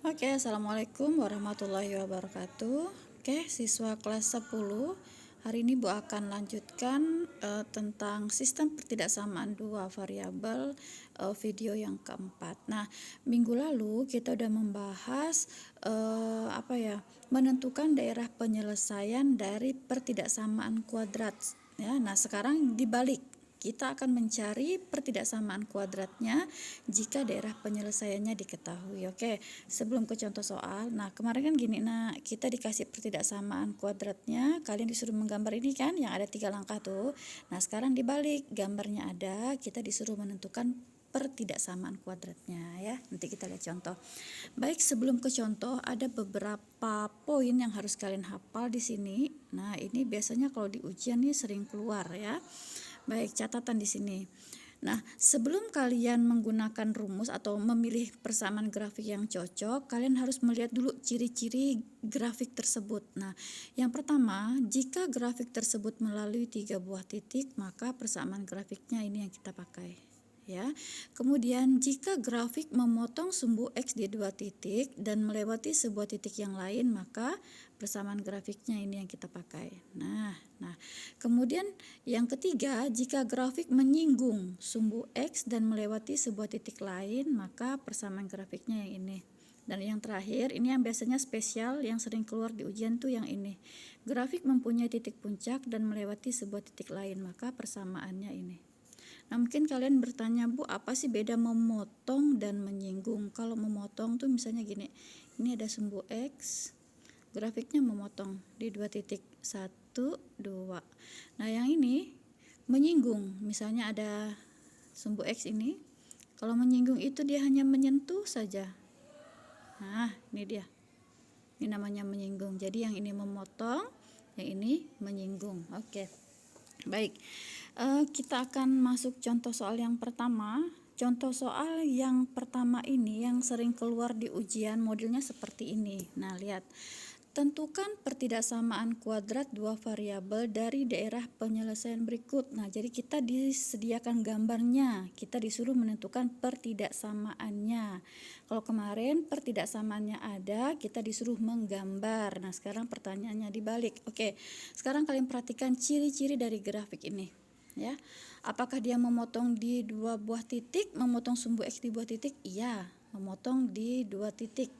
Oke, Assalamualaikum warahmatullahi wabarakatuh. Oke, siswa kelas 10. Hari ini Bu akan lanjutkan tentang sistem pertidaksamaan dua variabel video yang keempat. Nah, minggu lalu kita udah membahas menentukan daerah penyelesaian dari pertidaksamaan kuadrat ya. Nah, sekarang dibalik. Kita akan mencari pertidaksamaan kuadratnya jika daerah penyelesaiannya diketahui. Oke, sebelum ke contoh soal, nah kemarin kan gini, nah kita dikasih pertidaksamaan kuadratnya, kalian disuruh menggambar ini kan, yang ada 3 langkah tuh. Nah sekarang dibalik, gambarnya ada, kita disuruh menentukan pertidaksamaan kuadratnya ya. Nanti kita lihat contoh. Baik, sebelum ke contoh ada beberapa poin yang harus kalian hafal di sini. Nah ini biasanya kalau di ujian nih sering keluar ya. Baik, catatan di sini. Nah, sebelum kalian menggunakan rumus atau memilih persamaan grafik yang cocok, kalian harus melihat dulu ciri-ciri grafik tersebut. Nah, yang pertama, jika grafik tersebut melalui 3 buah titik, maka persamaan grafiknya ini yang kita pakai. Ya. Kemudian jika grafik memotong sumbu X di 2 titik dan melewati sebuah titik yang lain, maka persamaan grafiknya ini yang kita pakai. Nah, kemudian yang ketiga, jika grafik menyinggung sumbu X dan melewati sebuah titik lain, maka persamaan grafiknya yang ini. Dan yang terakhir, ini yang biasanya spesial yang sering keluar di ujian tuh yang ini. Grafik mempunyai titik puncak dan melewati sebuah titik lain, maka persamaannya ini. Nah, mungkin kalian bertanya, Bu, apa sih beda memotong dan menyinggung? Kalau memotong tuh misalnya gini, ini ada sumbu X, grafiknya memotong di 2 titik, 1, 2. Nah, yang ini menyinggung, misalnya ada sumbu X ini, kalau menyinggung itu dia hanya menyentuh saja. Nah, ini dia. Ini namanya menyinggung. Jadi yang ini memotong, yang ini menyinggung. Oke. Baik, kita akan masuk contoh soal yang pertama. Contoh soal yang pertama ini yang sering keluar di ujian modelnya seperti ini. Nah, lihat. Tentukan pertidaksamaan kuadrat dua variabel dari daerah penyelesaian berikut. Nah, jadi kita disediakan gambarnya, kita disuruh menentukan pertidaksamaannya. Kalau kemarin pertidaksamaannya ada, kita disuruh menggambar. Nah, sekarang pertanyaannya dibalik. Oke, sekarang kalian perhatikan ciri-ciri dari grafik ini. Ya, apakah dia memotong di 2 buah titik, memotong sumbu X di 2 titik? Iya, memotong di 2 titik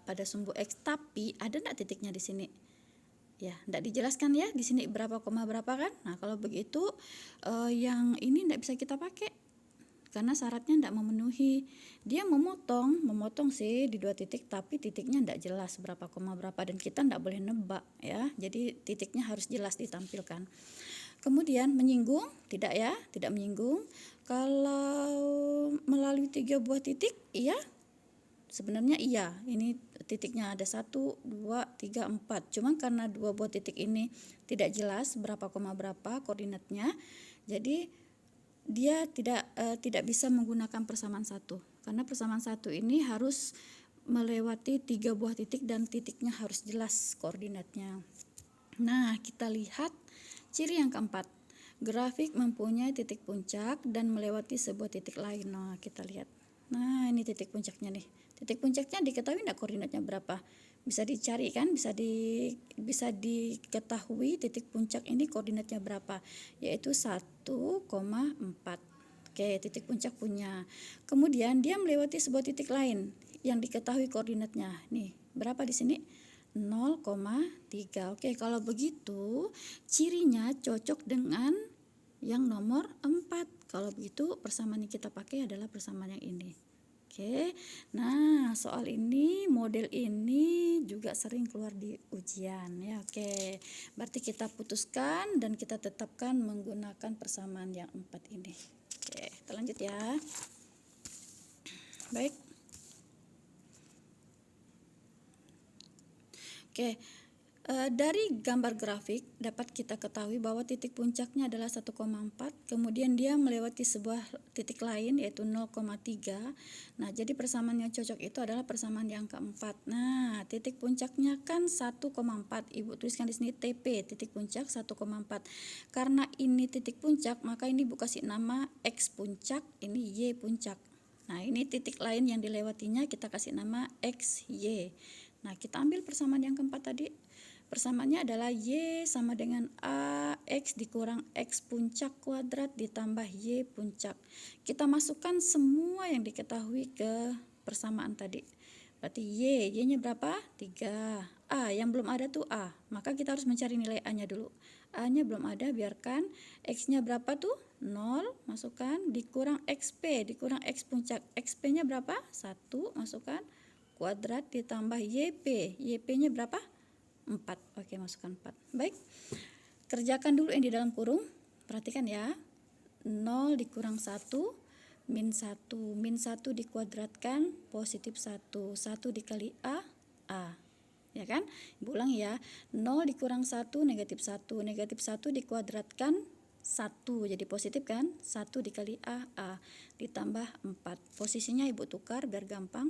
pada sumbu X, tapi ada enggak titiknya di sini? Ya, enggak dijelaskan ya di sini berapa koma berapa kan? Nah, kalau begitu yang ini enggak bisa kita pakai karena syaratnya enggak memenuhi. Dia memotong sih di 2 titik, tapi titiknya enggak jelas berapa koma berapa dan kita enggak boleh nebak ya. Jadi titiknya harus jelas ditampilkan. Kemudian menyinggung, tidak ya, tidak menyinggung. Kalau melalui 3 buah titik, iya. Sebenarnya iya, ini titiknya ada 1, 2, 3, 4. Cuma karena 2 buah titik ini tidak jelas berapa koma berapa koordinatnya, jadi dia tidak bisa menggunakan persamaan 1. Karena persamaan 1 ini harus melewati 3 buah titik dan titiknya harus jelas koordinatnya. Nah, kita lihat ciri yang keempat. Grafik mempunyai titik puncak dan melewati sebuah titik lain. Nah, kita lihat. Nah, ini titik puncaknya nih. Titik puncaknya diketahui enggak koordinatnya berapa? Bisa dicari kan, bisa diketahui titik puncak ini koordinatnya berapa, yaitu 1,4. Oke, titik puncak punya. Kemudian dia melewati sebuah titik lain yang diketahui koordinatnya. Nih, berapa di sini? 0,3. Oke, kalau begitu cirinya cocok dengan yang nomor 4. Kalau begitu persamaan yang kita pakai adalah persamaan yang ini. Oke, nah soal ini, model ini juga sering keluar di ujian ya. Oke, berarti kita putuskan dan kita tetapkan menggunakan persamaan yang 4 ini. Oke, kita lanjut ya. Baik. Oke, dari gambar grafik dapat kita ketahui bahwa titik puncaknya adalah 1,4, kemudian dia melewati sebuah titik lain yaitu 0,3. Nah, jadi persamaan yang cocok itu adalah persamaan yang keempat. Nah, titik puncaknya kan 1,4. Ibu tuliskan di sini TP, titik puncak 1,4. Karena ini titik puncak, maka ini Ibu kasih nama X puncak, ini Y puncak. Nah, ini titik lain yang dilewatinya kita kasih nama X, Y. Nah, kita ambil persamaan yang keempat tadi. Persamaannya adalah Y sama dengan A X dikurang X puncak kuadrat ditambah Y puncak. Kita masukkan semua yang diketahui ke persamaan tadi. Berarti Y-nya berapa? 3. A, yang belum ada tuh A. Maka kita harus mencari nilai A-nya dulu. A-nya belum ada, biarkan. X-nya berapa tuh? 0, masukkan. Dikurang XP, dikurang X puncak. XP-nya berapa? 1, masukkan. Kuadrat ditambah YP. YP-nya berapa? 4. Oke, masukkan 4. Baik. Kerjakan dulu yang di dalam kurung. Perhatikan ya. 0 dikurang 1 min 1. Min 1 dikuadratkan positif 1. 1 dikali A, A. Ya kan? Ibu ulang ya. 0 dikurang 1 negatif 1. Negatif 1 dikuadratkan 1. Jadi positif kan? 1 dikali A, A. Ditambah 4. Posisinya ibu tukar biar gampang.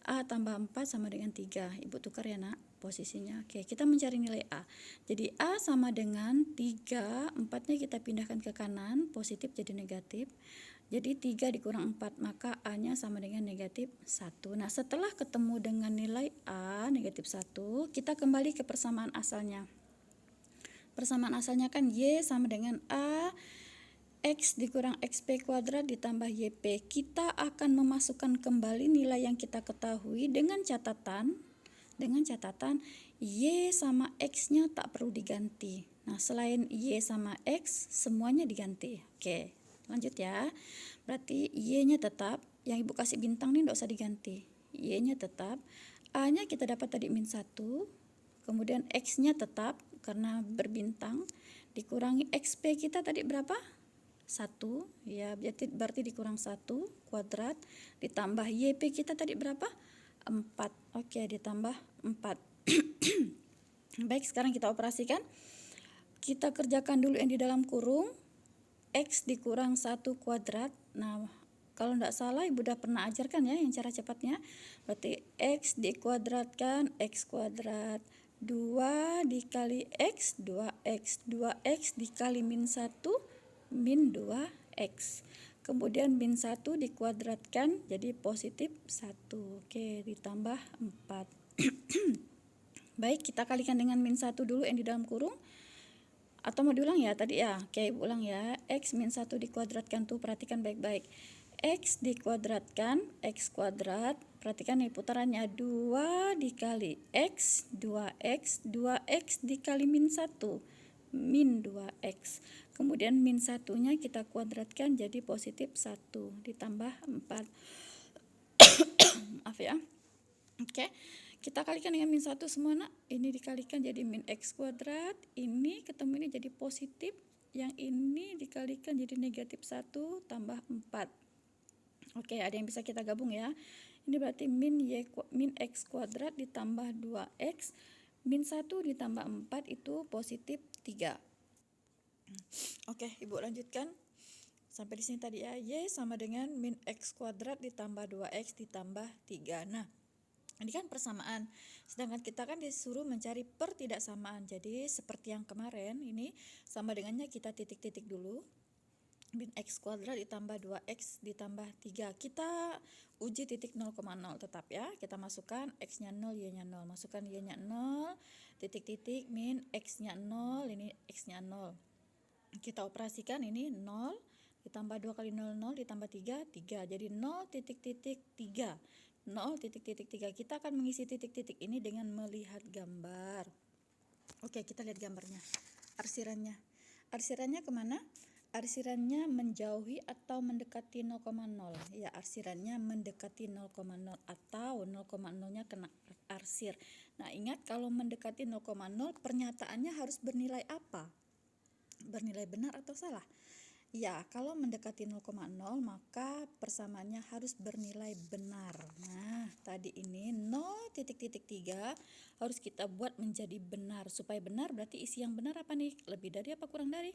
A tambah 4 sama dengan 3. Ibu tukar ya nak posisinya. Oke, kita mencari nilai A. Jadi A sama dengan 3. 4-nya kita pindahkan ke kanan. Positif jadi negatif. Jadi 3 dikurang 4. Maka A-nya sama dengan negatif 1. Nah, setelah ketemu dengan nilai A negatif 1, kita kembali ke persamaan asalnya. Persamaan asalnya kan Y sama dengan A X dikurang XP kuadrat ditambah YP. Kita akan memasukkan kembali nilai yang kita ketahui dengan catatan Y sama X-nya tak perlu diganti. Nah, selain Y sama X, semuanya diganti. Oke, lanjut ya. Berarti Y-nya tetap, yang ibu kasih bintang nih tidak usah diganti. Y-nya tetap, A-nya kita dapat tadi min 1, kemudian X-nya tetap karena berbintang, dikurangi XP kita tadi berapa? 1, ya berarti dikurang 1 kuadrat ditambah YP kita tadi berapa? 4. Oke, ditambah 4. Baik, sekarang kita operasikan. Kita kerjakan dulu yang di dalam kurung. X dikurang 1 kuadrat. Nah, kalau tidak salah ibu udah pernah ajarkan ya yang cara cepatnya. Berarti X dikuadratkan X kuadrat. 2 dikali X, 2X. 2X dikali min 1, min 2X. Kemudian min 1 dikuadratkan jadi positif 1. Oke, ditambah 4. Baik, kita kalikan dengan min 1 dulu yang di dalam kurung. Atau mau diulang ya tadi ya? Oke, ibu ulang ya. X min 1 dikuadratkan tuh, perhatikan baik-baik. X dikuadratkan X kuadrat. Perhatikan nih putarannya 2 dikali X, 2X, 2X dikali min 1, min 2X. Kemudian min 1-nya kita kuadratkan jadi positif 1 ditambah 4. Maaf ya. Oke, kita kalikan dengan min 1 semua nak. Ini dikalikan jadi min X kuadrat. Ini ketemu ini jadi positif. Yang ini dikalikan jadi negatif 1 tambah 4. Oke, ada yang bisa kita gabung ya. Ini berarti min X kuadrat ditambah 2X. Min 1 ditambah 4 itu positif 3. Oke, ibu lanjutkan. Sampai di sini tadi ya. Y sama dengan min X kuadrat ditambah 2X ditambah 3. Nah, ini kan persamaan. Sedangkan kita kan disuruh mencari pertidaksamaan. Jadi seperti yang kemarin, ini sama dengannya kita titik-titik dulu. Min X kuadrat ditambah 2X ditambah 3. Kita uji titik 0,0 tetap ya. Kita masukkan X-nya 0, Y-nya 0. Masukkan Y-nya 0, titik-titik, min X-nya 0, ini X-nya 0. Kita operasikan ini 0 ditambah 2 kali 0, 0 ditambah 3, 3. Jadi 0 titik-titik 3. 0 titik-titik 3. Kita akan mengisi titik-titik ini dengan melihat gambar. Oke, kita lihat gambarnya. Arsirannya. Arsirannya kemana? Arsirannya menjauhi atau mendekati 0,0. Ya, arsirannya mendekati 0,0 atau 0,0-nya kena arsir. Nah, ingat kalau mendekati 0,0 pernyataannya harus bernilai apa? Bernilai benar atau salah? Ya, kalau mendekati 0,0 maka persamaannya harus bernilai benar. Nah, tadi ini 0,3 harus kita buat menjadi benar. Supaya benar berarti isi yang benar apa nih? Lebih dari apa kurang dari?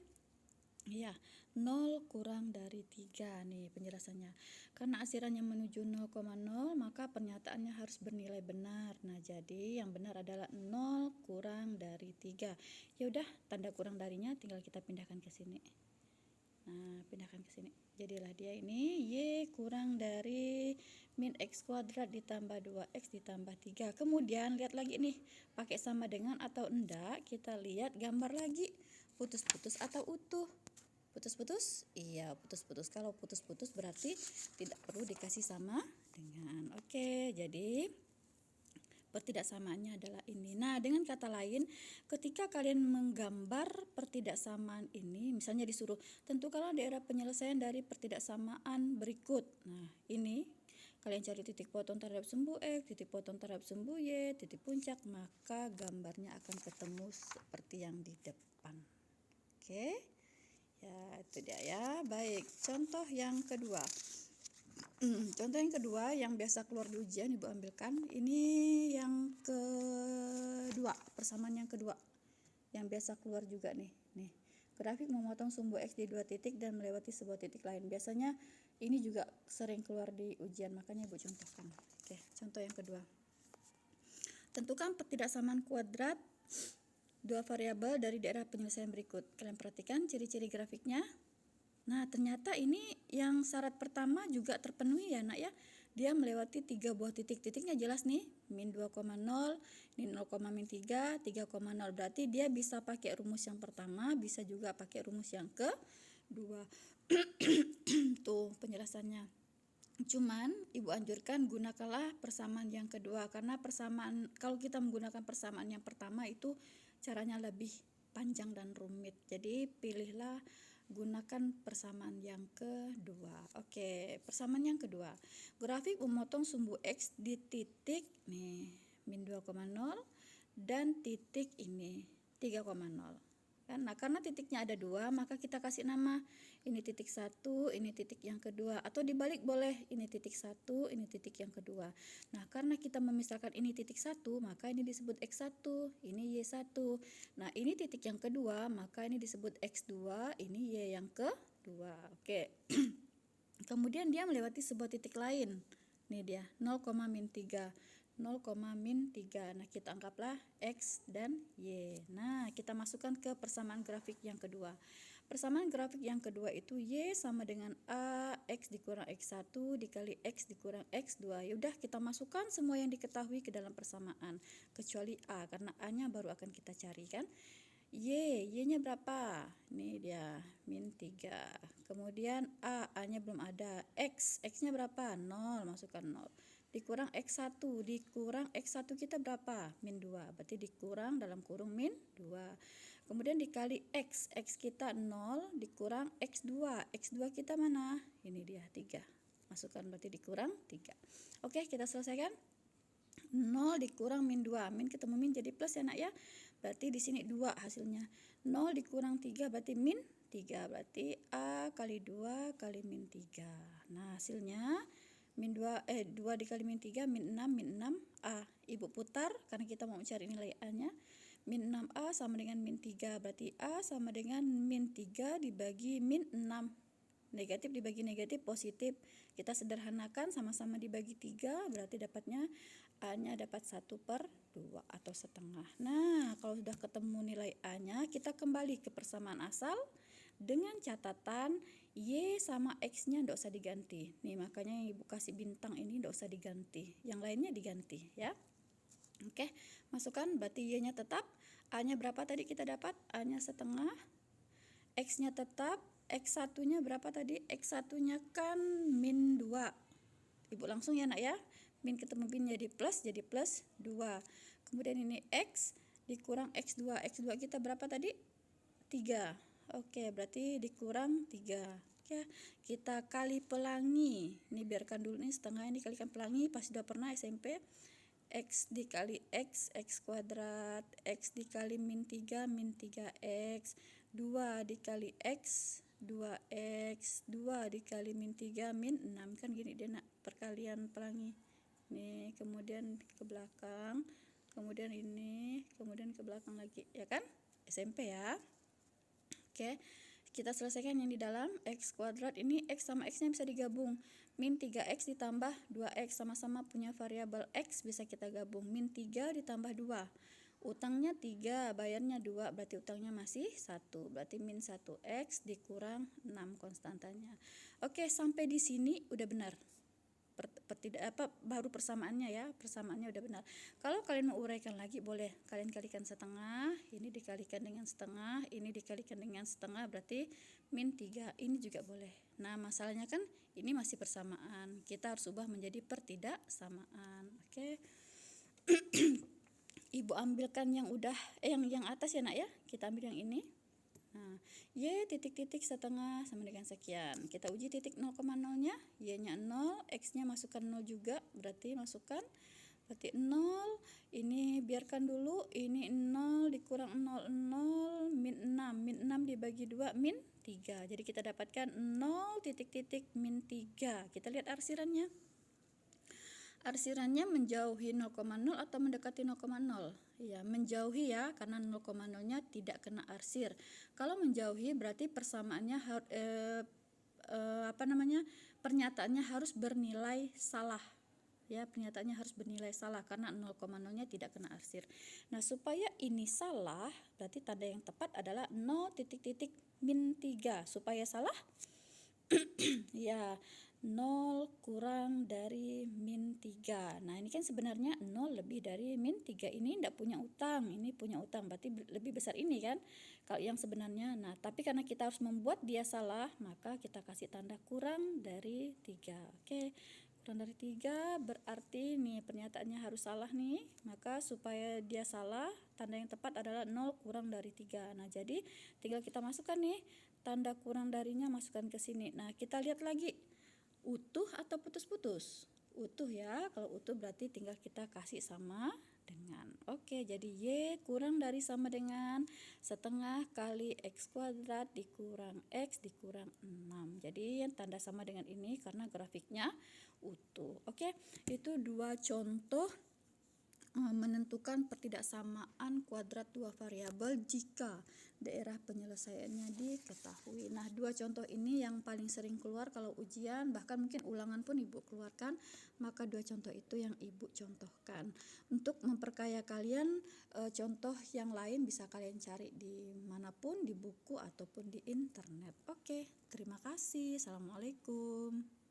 Ya, 0 kurang dari 3 nih penjelasannya. Karena arsirannya menuju 0,0 maka pernyataannya harus bernilai benar. Nah, jadi yang benar adalah 0 kurang dari 3. Ya udah, tanda kurang darinya tinggal kita pindahkan ke sini. Nah, pindahkan ke sini. Jadilah dia ini Y kurang dari min X kuadrat ditambah 2X ditambah 3. Kemudian lihat lagi nih, pakai sama dengan atau enggak, kita lihat gambar lagi. Putus-putus atau utuh? Putus-putus? Iya, putus-putus. Kalau putus-putus berarti tidak perlu dikasih sama dengan. Oke, jadi pertidaksamaannya adalah ini. Nah, dengan kata lain, ketika kalian menggambar pertidaksamaan ini, misalnya disuruh tentukanlah daerah penyelesaian dari pertidaksamaan berikut. Nah, ini kalian cari titik potong terhadap sumbu X, titik potong terhadap sumbu Y, titik puncak, maka gambarnya akan ketemu seperti yang di depan. Oke. Ya, itu dia ya. Baik, contoh yang kedua. Contoh yang kedua yang biasa keluar di ujian Ibu ambilkan. Ini yang kedua, persamaan yang kedua. Yang biasa keluar juga nih. Grafik memotong sumbu X di 2 titik dan melewati sebuah titik lain. Biasanya ini juga sering keluar di ujian, makanya Ibu contohkan. Oke, contoh yang kedua. Tentukan pertidaksamaan kuadrat dua variabel dari daerah penyelesaian berikut. Kalian perhatikan ciri-ciri grafiknya. Nah, ternyata ini yang syarat pertama juga terpenuhi ya nak ya. Dia melewati 3 buah titik. Titiknya jelas nih, min 2,0, ini 0,3, 3,0. Berarti dia bisa pakai rumus yang pertama, bisa juga pakai rumus yang kedua. Tuh penjelasannya. Cuman Ibu anjurkan gunakanlah persamaan yang kedua, karena persamaan kalau kita menggunakan persamaan yang pertama itu caranya lebih panjang dan rumit. Jadi pilihlah gunakan persamaan yang kedua. Oke, persamaan yang kedua. Grafik memotong sumbu X di titik nih min 2,0 dan titik ini 3,0. Nah, karena titiknya ada 2, maka kita kasih nama ini titik 1, ini titik yang kedua, atau dibalik boleh, ini titik 1, ini titik yang kedua. Nah, karena kita memisahkan ini titik 1, maka ini disebut X1, ini Y1. Nah, ini titik yang kedua, maka ini disebut X2, ini Y yang kedua. Oke. Kemudian dia melewati sebuah titik lain. Nih dia 0,-3. 0,-3. Nah, kita anggaplah X dan Y. Nah, kita masukkan ke persamaan grafik yang kedua. Persamaan grafik yang kedua itu Y sama dengan A, X dikurang X1 dikali X dikurang X2. Yaudah, kita masukkan semua yang diketahui ke dalam persamaan. Kecuali A, karena A-nya baru akan kita cari kan. Y-nya berapa? Ini dia, min 3. Kemudian A-nya belum ada. X-nya berapa? 0, masukkan 0. Dikurang X1, dikurang X1 kita berapa? Min 2, berarti dikurang dalam kurung min 2. Kemudian dikali X kita 0, dikurang X2 kita mana? Ini dia 3, masukkan berarti dikurang 3. Oke, kita selesaikan. 0 dikurang min 2, min ketemu min jadi plus ya nak ya, berarti di sini 2 hasilnya. 0 dikurang 3 berarti min 3, berarti A kali 2 kali min 3. Nah, hasilnya min 2 dikali min 3 min 6 A. Ibu putar karena kita mau mencari nilai A nya. Min 6A sama dengan min 3, berarti A sama dengan min 3 dibagi min 6. Negatif dibagi negatif positif. Kita sederhanakan, sama-sama dibagi 3, berarti dapatnya A nya dapat 1/2 atau setengah. Nah, kalau sudah ketemu nilai A nya, kita kembali ke persamaan asal dengan catatan Y sama X nya tidak usah diganti. Nih, makanya yang Ibu kasih bintang ini tidak usah diganti, yang lainnya diganti ya. Oke, masukkan, berarti Y nya tetap. A nya berapa tadi kita dapat? A nya setengah. X nya tetap. X1 nya berapa tadi? X1 nya kan min 2. Ibu langsung ya nak ya, min ketemu min jadi plus 2. Kemudian ini X dikurang X2. X2 kita berapa tadi? 3. Oke, berarti dikurang 3. Oke, kita kali pelangi. Ini biarkan dulu nih setengah, ini dikalikan pelangi, pasti sudah pernah SMP. X dikali X kuadrat, X dikali min 3 3X, 2 dikali X 2X, 2 dikali min 3 min 6. Kan gini dia nak, perkalian pelangi. Nih, kemudian ke belakang, kemudian ini, kemudian ke belakang lagi, ya kan? SMP ya. Oke, kita selesaikan yang di dalam. X kuadrat ini X sama X nya bisa digabung. Min 3X ditambah 2X, sama-sama punya variabel X, bisa kita gabung. Min 3 ditambah 2. Utangnya 3, bayarnya 2, berarti utangnya masih 1. Berarti min 1x dikurang 6 konstantanya. Oke, sampai di sini udah benar. Baru persamaannya ya, persamaannya udah benar. Kalau kalian mau uraikan lagi boleh kalian kalikan setengah, ini dikalikan dengan setengah, ini dikalikan dengan setengah, berarti min 3. Ini juga boleh. Nah, masalahnya kan ini masih persamaan, kita harus ubah menjadi pertidaksamaan. Oke. Ibu ambilkan yang udah yang atas ya nak ya, kita ambil yang ini. Nah, Y titik-titik setengah sama dengan sekian. Kita uji titik 0,0-nya, Y-nya 0, X-nya masukkan 0 juga, berarti masukkan. Berarti 0, ini biarkan dulu, ini 0 dikurang 0, 0, min 6. Min 6 dibagi 2, min 3. Jadi kita dapatkan 0 titik-titik min 3. Kita lihat arsirannya. Arsirannya menjauhi 0,0 atau mendekati 0,0? Ya, menjauhi ya, karena 0,0-nya tidak kena arsir. Kalau menjauhi berarti persamaannya pernyataannya harus bernilai salah. Ya, pernyataannya harus bernilai salah karena 0,0-nya tidak kena arsir. Nah, supaya ini salah, berarti tanda yang tepat adalah 0 titik-titik min 3. Supaya salah ya, 0 kurang dari min 3. Nah, ini kan sebenarnya 0 lebih dari min 3. Ini tidak punya utang, ini punya utang, berarti lebih besar ini kan kalau yang sebenarnya. Nah, tapi karena kita harus membuat dia salah, maka kita kasih tanda kurang dari 3. Oke, kurang dari 3 berarti nih pernyataannya harus salah nih. Maka supaya dia salah, tanda yang tepat adalah 0 kurang dari 3. Nah, jadi tinggal kita masukkan nih tanda kurang darinya, masukkan ke sini. Nah, kita lihat lagi utuh atau putus-putus. Utuh ya, kalau utuh berarti tinggal kita kasih sama dengan. Oke, jadi Y kurang dari sama dengan setengah kali X kuadrat dikurang X dikurang 6. Jadi yang tanda sama dengan ini karena grafiknya utuh. Oke, itu dua contoh menentukan pertidaksamaan kuadrat dua variabel jika daerah penyelesaiannya diketahui. Nah, dua contoh ini yang paling sering keluar kalau ujian, bahkan mungkin ulangan pun ibu keluarkan, maka dua contoh itu yang ibu contohkan. Untuk memperkaya kalian, contoh yang lain bisa kalian cari di manapun, di buku ataupun di internet. Oke, terima kasih. Assalamualaikum.